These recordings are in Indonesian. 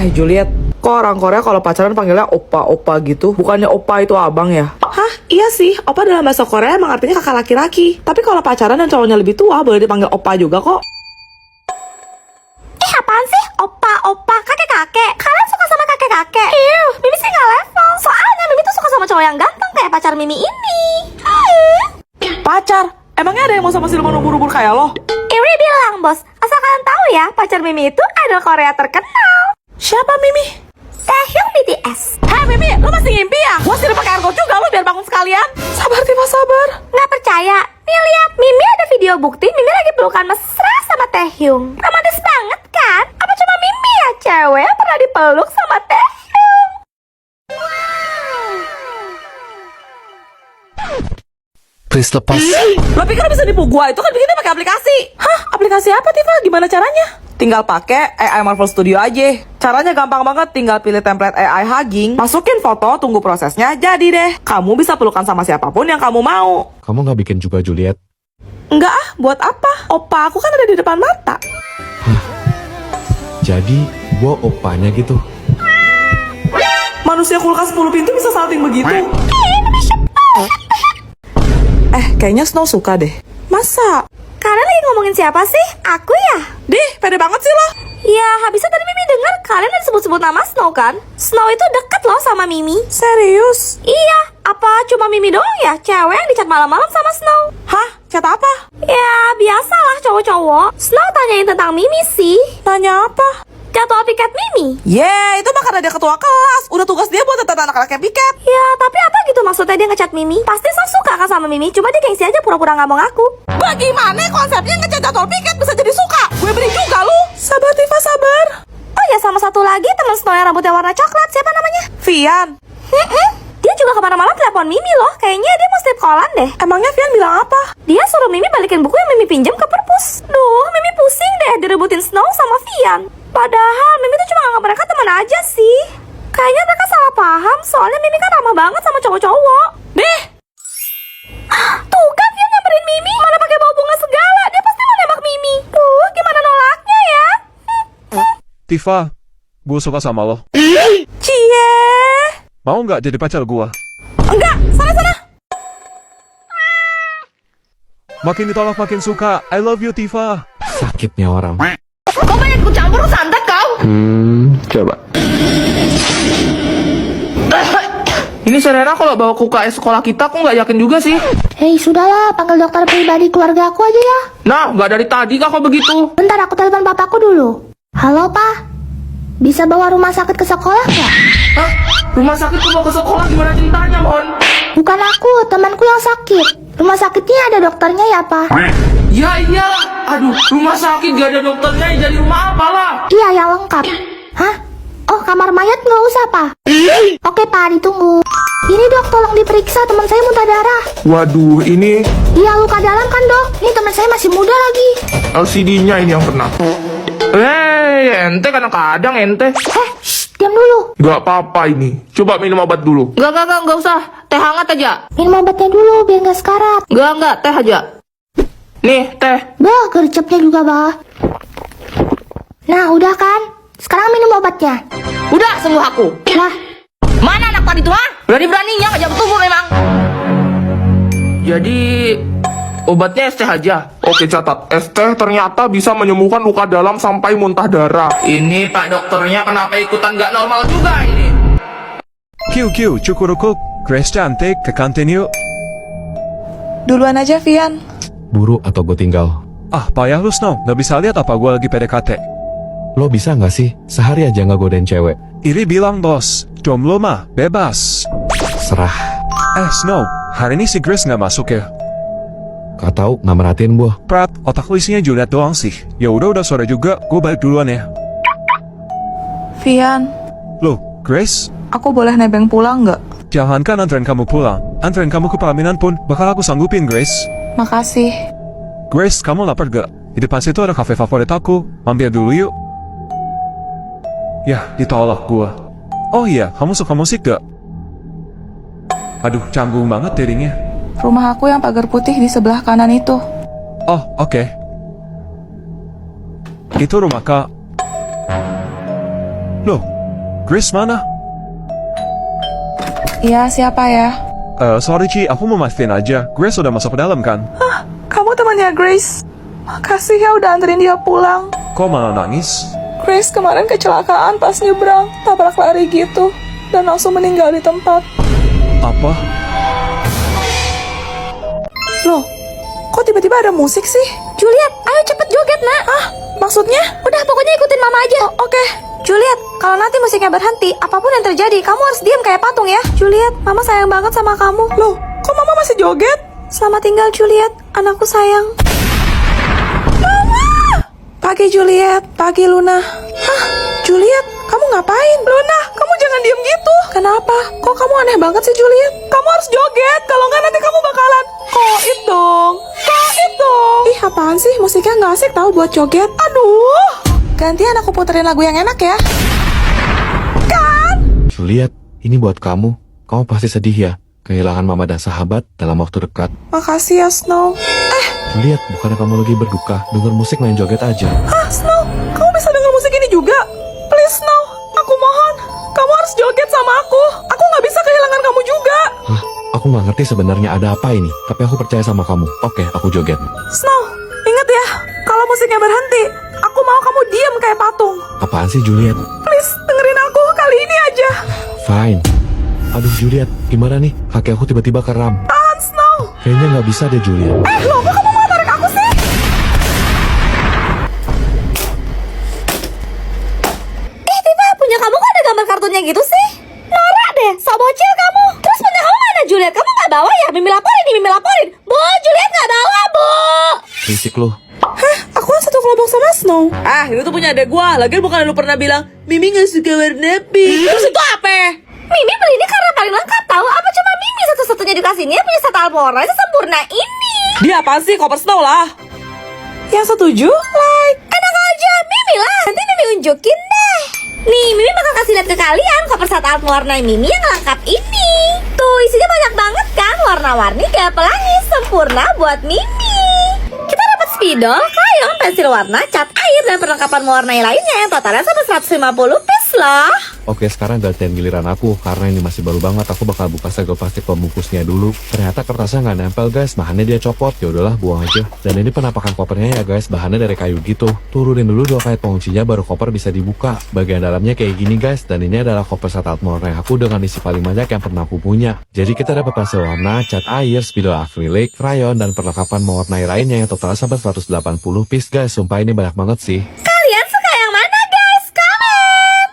Juliet, kok orang Korea kalau pacaran panggilnya opa-opa gitu? Bukannya opa itu abang ya? Hah? Iya sih, opa dalam bahasa Korea emang artinya kakak laki-laki. Tapi kalau pacaran dan cowoknya lebih tua, boleh dipanggil opa juga kok. Apaan sih? Opa, kakek-kakek. Kalian suka sama kakek-kakek? Mimi sih gak level. Soalnya Mimi tuh suka sama cowok yang ganteng kayak pacar Mimi ini. Pacar? Emangnya ada yang mau sama siluman ubur-ubur kayak lo? Iri bilang, bos. Asal kalian tahu ya, pacar Mimi itu idol Korea terkenal. Siapa Mimi? Taehyung BTS. Hei Mimi, lo masih ngimpi ya? Gua sih pakai argo juga lo biar bangun sekalian. Sabar Tifa, sabar. Nggak percaya? Nih lihat, Mimi ada video bukti Mimi lagi pelukan mesra sama Taehyung. Romantis banget kan? Apa cuma Mimi ya cewek yang pernah dipeluk sama Taehyung? Please lepas. Lo pikir bisa nipu gua? Itu kan bikinnya pakai aplikasi. Hah? Aplikasi apa Tifa? Gimana caranya? Tinggal pakai AI Marvel Studio aja. Caranya gampang banget, tinggal pilih template AI hugging, masukin foto, tunggu prosesnya, jadi deh. Kamu bisa pelukan sama siapapun yang kamu mau. Kamu nggak bikin juga, Juliet? Enggak ah, buat apa? Opa aku kan ada di depan mata. Jadi, gua opanya gitu. Manusia kulkas 10 pintu bisa salting begitu? Kayaknya Snow suka deh. Masa? Kalian lagi ngomongin siapa sih? Aku ya? Dih, pede banget sih lo. Ya, habisnya tadi Mimi dengar kalian ada sebut-sebut nama Snow kan? Snow itu deket loh sama Mimi. Serius? Iya, apa cuma Mimi doang ya cewek yang dicat malam-malam sama Snow? Hah? Chat apa? Ya, biasalah cowok-cowok. Snow tanyain tentang Mimi sih. Nanya apa? Jadwal piket Mimi. Itu mah karena dia ketua kelas. Udah tugas dia buat tentang anak-anaknya piket. Ya, tapi apa gitu maksudnya dia ngechat Mimi? Pasti Snow suka kan sama Mimi, cuma dia gengsi aja pura-pura gak mau ngaku. Bagaimana konsepnya ngechat jadwal piket bisa jadi suka? Gue beri juga lu. Sabar Tifa, sabar. Oh ya, sama satu lagi teman Snow yang rambutnya warna coklat, siapa namanya? Vian. Dia juga kemana malam telepon Mimi loh. Kayaknya dia mau strip callan deh. Emangnya Vian bilang apa? Dia suruh Mimi balikin buku yang Mimi pinjam ke perpus. Duh, Mimi pusing deh direbutin Snow sama Vian. Padahal Mimi tuh cuma nganggap mereka teman aja sih. Kayaknya mereka salah paham, soalnya Mimi kan ramah banget sama cowok-cowok. Deh. Tuh kan Vian nyamperin Mimi, malah pakai bawa bunga segala. Dia pasti mau nembak Mimi. Duh, gimana nolaknya ya? Tifa, gue suka sama lo. Cie. Mau nggak jadi pacar gue? Enggak, sana-sana. Makin ditolak makin suka. I love you, Tifa. Sakitnya orang. Kau banyak ikut campur urusan kau. Coba. Ini Serena kalau bawa ke UKS sekolah kita, aku nggak yakin juga sih. Hei, sudahlah, panggil dokter pribadi keluarga aku aja ya. Nah, nggak dari tadi kak kok begitu. Bentar, aku telepon papaku dulu. Halo, Pak. Bisa bawa rumah sakit ke sekolah nggak? Hah? Rumah sakit kok mau ke sekolah, gimana ceritanya, Mon? Bukan aku, temanku yang sakit. Rumah sakitnya ada dokternya ya, Pak? Ya iyalah. Aduh, rumah sakit gak ada dokternya, jadi rumah apalah? Iya, yang lengkap. Hah? Oh, kamar mayat nggak usah, Pak? Oke, Pak, ditunggu. Ini dok, tolong diperiksa, teman saya muntah darah. Waduh, ini Iya, luka dalam kan dok? Ini teman saya masih muda lagi. LCD-nya ini yang kena. Ente kadang-kadang ente. Diam dulu. Gak apa-apa ini. Coba minum obat dulu. Enggak usah. Teh hangat aja. Minum obatnya dulu, biar nggak sekarat. Enggak, teh aja. Nih, teh. Bah, gercepnya juga, bah. Nah, udah kan? Sekarang minum obatnya. Udah, sembuh aku. Lah, Mana anak tadi tuh, ha? Berani-beraninya ngajak bertumbuh memang. Jadi, obatnya es teh aja. Oke, catat. Es teh ternyata bisa menyembuhkan luka dalam sampai muntah darah. Ini Pak dokternya kenapa ikutan gak normal juga ini? Q, cukup. Grace cantik, ke kantin yuk. Duluan aja, Vian. Buru atau gue tinggal? Ah, payah lu, Snow. Nggak bisa lihat apa gue lagi PDKT. Lo bisa nggak sih sehari aja nggak godain cewek? Iri bilang, bos. Jomblo mah, bebas. Serah. Snow. Hari ini si Grace nggak masuk ya? Gak tau, nggak merhatiin gue. Prat, otak lu isinya Juliet doang sih. Ya udah sore juga. Gue balik duluan ya. Vian, Loh, Grace? aku boleh nebeng pulang nggak? Jangankan anterin kamu pulang. Anterin kamu ke pelaminan pun bakal aku sanggupin, Grace. Makasih. Grace, kamu lapar gak? Di depan situ ada kafe favorit aku. Mampir dulu yuk. Yah, ditolak gua. Oh iya, kamu suka musik gak? Aduh, canggung banget dirinya. Rumah aku yang pagar putih di sebelah kanan itu. Oh, oke. Itu rumah Kak. Loh, Grace mana? Iya, siapa ya? Sorry Ci, aku mau mastiin aja. Grace udah masuk ke dalam kan? Kamu temannya Grace? Makasih ya udah anterin dia pulang. Kok malah nangis? Grace kemarin kecelakaan pas nyebrang, tabrak lari gitu, dan langsung meninggal di tempat. Apa? Loh, kok tiba-tiba ada musik sih? Juliet, ayo cepet joget, nak. Maksudnya? Udah, pokoknya ikutin mama aja. Oke. Juliet, kalau nanti musiknya berhenti, apapun yang terjadi, kamu harus diam kayak patung ya. Juliet, mama sayang banget sama kamu. Loh, kok mama masih joget? Selamat tinggal, Juliet. Anakku sayang. Pagi Juliet, pagi Luna. Hah, Juliet, kamu ngapain? Luna, kamu jangan diem gitu. Kenapa? Kok kamu aneh banget sih Juliet? Kamu harus joget, kalau nggak nanti kamu bakalan koit dong. Koit dong. Ih, apaan sih? Musiknya nggak asik tahu buat joget. Aduh. Gantian aku puterin lagu yang enak ya. Juliet, ini buat kamu. Kamu pasti sedih ya, kehilangan mama dan sahabat dalam waktu dekat. Makasih ya Snow. Juliet, bukannya kamu lagi berduka, denger musik main joget aja. Hah, Snow, kamu bisa denger musik ini juga? Please Snow, aku mohon. Kamu harus joget sama aku. Aku nggak bisa kehilangan kamu juga. Hah, aku nggak ngerti sebenarnya ada apa ini, tapi aku percaya sama kamu. Oke, aku joget. Snow, ingat ya, kalau musiknya berhenti, aku mau kamu diam kayak patung. Apaan sih Juliet? Please, dengerin aku kali ini aja. Fine. Aduh Juliet, gimana nih? Kaki aku tiba-tiba kram. Tahan, Snow. Kayaknya nggak bisa deh Juliet. Loh, kok kamu mau tarik aku sih? Tifa, punya kamu kok ada gambar kartunnya gitu sih? Norak deh, sok bocil kamu. Terus punya kamu mana, Juliet? Kamu nggak bawa ya? Mimi laporin. Bu, Juliet nggak bawa, Bu. Risik lu. Aku kan satu kelompok sama Snow. Itu tuh punya adek gua. Lagian bukan lu pernah bilang, Mimi gak suka warna pink. Terus itu apa? Mimi beli ini karena paling lengkap tahu. Apa cuma Mimi satu-satunya di kelas ini yang punya set Almora sesempurna ini? Dia apaan sih? Koper Snow lah. Yang setuju? Like. Enak aja, Mimi lah. Nanti Mimi unjukin deh. Nih, Mimi bakal kasih lihat ke kalian koper set warna Mimi yang lengkap ini. Tuh, isinya banyak banget kan? Warna-warni kayak pelangi sempurna buat Mimi. Kita dapat spidol, crayon, pensil warna, cat air, dan perlengkapan mewarnai lainnya yang totalnya sampai 150 piece loh. Oke, sekarang gantian giliran aku. Karena ini masih baru banget, aku bakal buka segel plastik pembungkusnya dulu. Ternyata kertasnya nggak nempel guys, bahannya dia copot. Ya udahlah, buang aja. Dan ini penampakan kopernya ya guys, bahannya dari kayu gitu. Turunin dulu 2 kait penguncinya, baru koper bisa dibuka. Bagian dalamnya kayak gini guys, dan ini adalah koper set warna aku dengan isi paling banyak yang pernah aku punya. Jadi kita dapat pensil warna, cat air, spidol akrilik, crayon, dan perlengkapan mewarnai lainnya yang totalnya sampai 180 piece guys. Sumpah ini banyak banget sih. Kalian suka yang mana guys? Komen!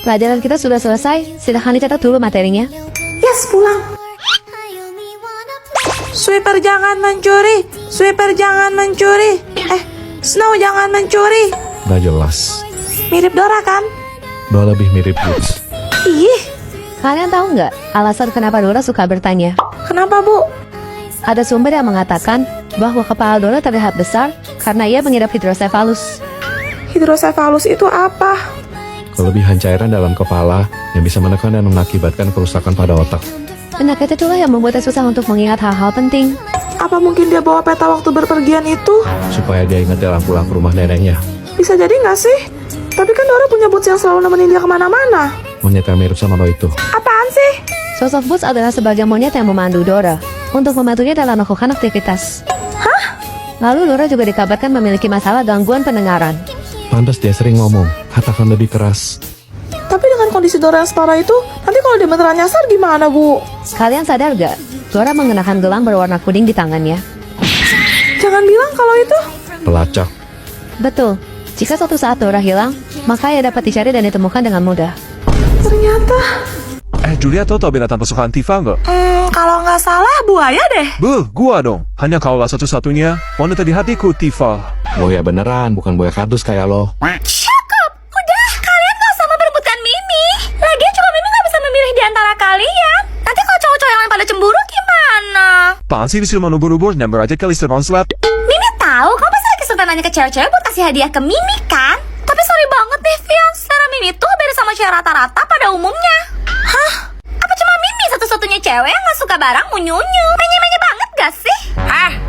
Pelajaran kita sudah selesai, silahkan dicatat dulu materinya. Yes, pulang. Sweeper jangan mencuri. Sweeper jangan mencuri. Snow jangan mencuri. Nggak jelas. Mirip Dora kan? Udah lebih mirip Boots. Ih, Kalian tahu nggak alasan kenapa Dora suka bertanya? kenapa Bu? Ada sumber yang mengatakan bahwa kepala Dora terlihat besar karena ia mengidap hidrosefalus. Hidrosefalus itu apa? Kelebihan cairan dalam kepala yang bisa menekan dan mengakibatkan kerusakan pada otak. Penyakit itulah yang membuatnya susah untuk mengingat hal-hal penting. Apa mungkin dia bawa peta waktu berpergian itu? Supaya dia ingat dalam pulang ke rumah neneknya. Bisa jadi nggak sih? Tapi kan Dora punya Boots yang selalu nemenin dia kemana-mana. Monyet yang mirip sama lo itu. Apaan sih? Sosok Boots adalah sebagai monyet yang memandu Dora untuk membantunya dalam melakukan aktivitas. Lalu Dora juga dikabarkan memiliki masalah gangguan pendengaran. Pantas dia sering ngomong, katakan lebih keras. Tapi dengan kondisi Dora yang setara itu, nanti kalau dia beneran nyasar gimana Bu? Kalian sadar gak? Dora mengenakan gelang berwarna kuning di tangannya. Jangan bilang kalau itu. Pelacak. Betul, jika suatu saat Dora hilang, maka ia dapat dicari dan ditemukan dengan mudah. Ternyata. Julia tau binatang kesukaan Tifa nggak? Kalau nggak salah buaya deh. Gua dong. Hanya kaulah satu-satunya wanita di hatiku, Tifa. Buaya beneran, bukan buaya kardus kayak lo. Cukup, udah, kalian gak usah memperebutkan Mimi. Lagian juga Mimi gak bisa memilih di antara kalian. Nanti kalau cowok-cowok yang lain pada cemburu gimana? Apaan sih disuruh menubur-nubur, nyamber aja ke lister konslet. Mimi tahu kamu pasti lagi suka nanya ke cewek-cewek buat kasih hadiah ke Mimi kan? Tapi sorry banget deh, Fion. Selera Mimi tuh beda sama cewek rata-rata pada umumnya. Hah? Apa cuma Mimi satu-satunya cewek yang gak suka barang unyu-unyu? Menye-menye banget gak sih?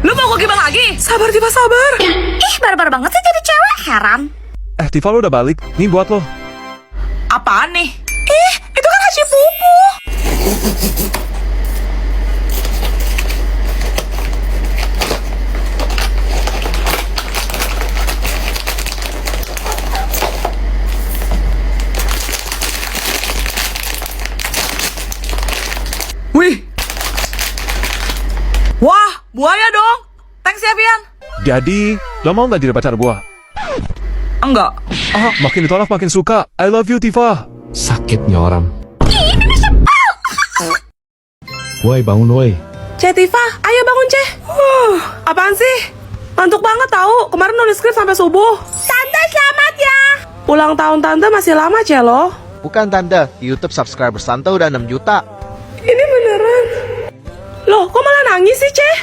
Lu mau gue gimana lagi? Sabar Tifa, sabar. Ih, barbar banget sih jadi cewek, heran. Tifa lo udah balik, nih buat lo. Apaan nih? Ih, itu kan Haji Pupu. Wih. Wah, buaya dong. Thanks ya, Vian. Jadi, lo mau nggak jadi pacar gua? Enggak. Ah, makin ditolak makin suka. I love you, Tifa. Sakitnya orang. Woi, bangun woi. Tiva, ayo bangun, Ceh. Apaan sih? Ngantuk banget tahu. Kemarin nulis skrip sampai subuh. Tante, selamat ya. Ulang tahun Tante masih lama, Ceh, loh. Bukan Tante, di YouTube subscribers Tante udah 6 juta. Ini beneran. Loh, kok malah nangis sih, Ceh?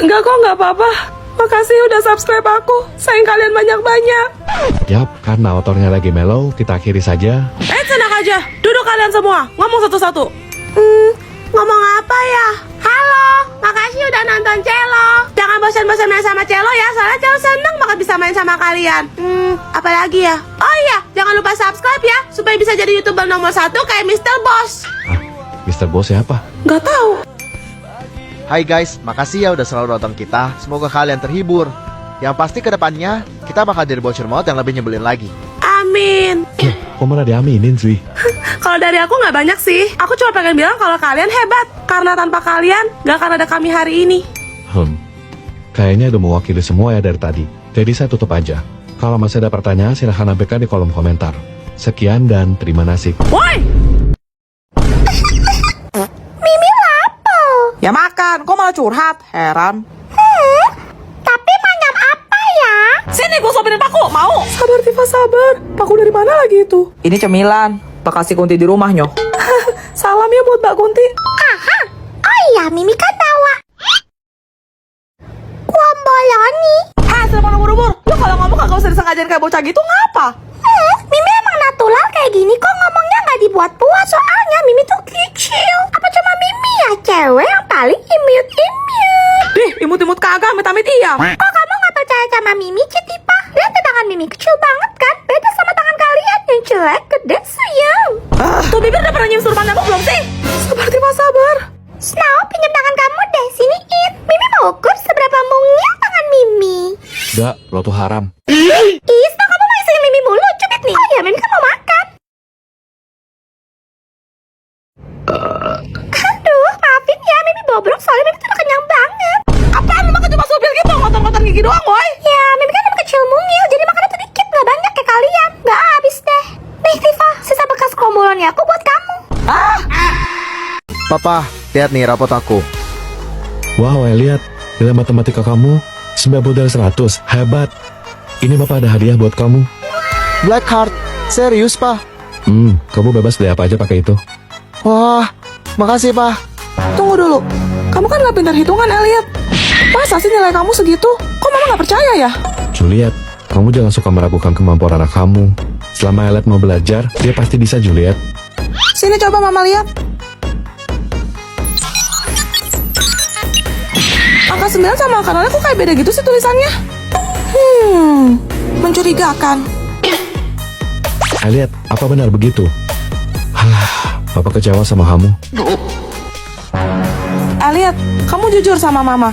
Enggak kok, enggak apa-apa. Makasih udah subscribe aku. Sayang kalian banyak-banyak. Yap, karena autornya lagi mellow, kita akhiri saja. Tenang aja. Duduk kalian semua. Ngomong satu-satu. Ngomong apa ya? Halo, makasih udah nonton Celo. Jangan bosan-bosan main sama Celo ya, soalnya Celo seneng banget bisa main sama kalian. Apalagi ya? Oh iya, jangan lupa subscribe ya, supaya bisa jadi YouTuber nomor 1 kayak Mr. Boss. Hah? Mr. Boss siapa? Nggak tahu. Hai guys, makasih ya udah selalu nonton kita. Semoga kalian terhibur. Yang pasti kedepannya, kita bakal jadi bocor maut yang lebih nyebelin lagi. Amin. Kok malah diaminin sih? Kalau dari aku nggak banyak sih. Aku cuma pengen bilang kalau kalian hebat. Karena tanpa kalian, nggak akan ada kami hari ini. Kayaknya udah mewakili semua ya dari tadi. Jadi saya tutup aja. Kalau masih ada pertanyaan, silahkan abaikan di kolom komentar. Sekian dan terima kasih. Woi! Mimi lapar. Ya makan, kok malah curhat? Heran. Tapi manyam apa ya? Sini gue sopinin paku, mau? Sabar Tifa, sabar. Paku dari mana lagi itu? Ini cemilan, bekas si Kunti di rumahnya. Salam ya buat Mbak Kunti. Aha. Oh iya, Mimi kan bawa Kuamboloni. Telepon umur-umur. Lu kalau ngomong kagak usah disengajain kayak bocah gitu, ngapa? Mimi emang natural kayak gini kok, ngomongnya nggak dibuat-buat. Soalnya Mimi tuh kecil. Apa cuma Mimi ya cewek yang paling imut-imut? Dih, imut-imut kagak, amit-amit iya. Kok kamu nggak percaya sama Mimi, Cetipa? Lihat tuh tangan Mimi kecil banget kan? Beda sama tangan kalian yang jelek, gede, sayang. Tuh bibir udah pernah nyium surupan nyamuk belum sih? Sabar Tifa, sabar. Snow, pinjam tangan kamu deh, siniin. Mimi mau ukur seberapa mungil tangan Mimi. Gak, lo tuh haram. Ih, Snow, kamu mau isiin Mimi mulu, cubit nih. Oh ya, Mimi kan mau makan. Aduh, maafin ya, Mimi bobrok soalnya Mimi tuh udah kenyang banget. Apaan lu makan cuma supil gitu, ngotot-ngotot gigi doang, woy? Ya, Mimi kan emang kecil mungil, jadi makannya tuh dikit, gak banyak kayak kalian. Gak habis deh. Nih, Tifa, sisa bekas kombolonnya aku buat kamu. Papa, lihat nih rapot aku. Wow, lihat. Nilai matematika kamu 90 dari 100. Hebat. Ini Bapak ada hadiah buat kamu. Blackheart, serius Pa? Kamu bebas beli apa aja pakai itu. Wah, makasih Pa. Tunggu dulu. Kamu kan gak pintar hitungan, Elliot. Masa sih nilai kamu segitu? Kok mama gak percaya ya? Juliet, kamu jangan suka meragukan kemampuan anak kamu. Selama Elliot mau belajar, dia pasti bisa, Juliet. Sini coba mama lihat. Angka 9 sama angka 0 kok kayak beda gitu sih tulisannya? Mencurigakan. Elliot, apa benar begitu? Halah, Papa kecewa sama kamu. Elliot, kamu jujur sama mama.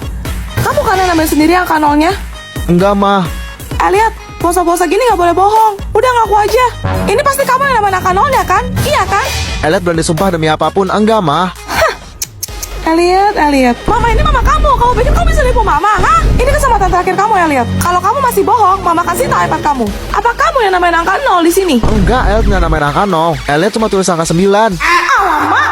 Kamu kan yang nambahin sendiri angka 0-nya? Enggak Ma. Elliot, puasa-puasa gini gak boleh bohong. Udah ngaku aja. Ini pasti kamu yang nambahin angka 0-nya kan? Iya kan? Elliot berani sumpah demi apapun. Enggak Ma. Elliot. Mama ini mama kamu. Kamu pikir kamu bisa nipu mama, hah? Ini kesempatan terakhir kamu, Elliot. Kalau kamu masih bohong, mama kasih tahu iPad kamu. Apa kamu yang nambahin angka 0 di sini? Enggak, Elliot nggak namain angka 0. Elliot cuma tulis angka 9. Alamak.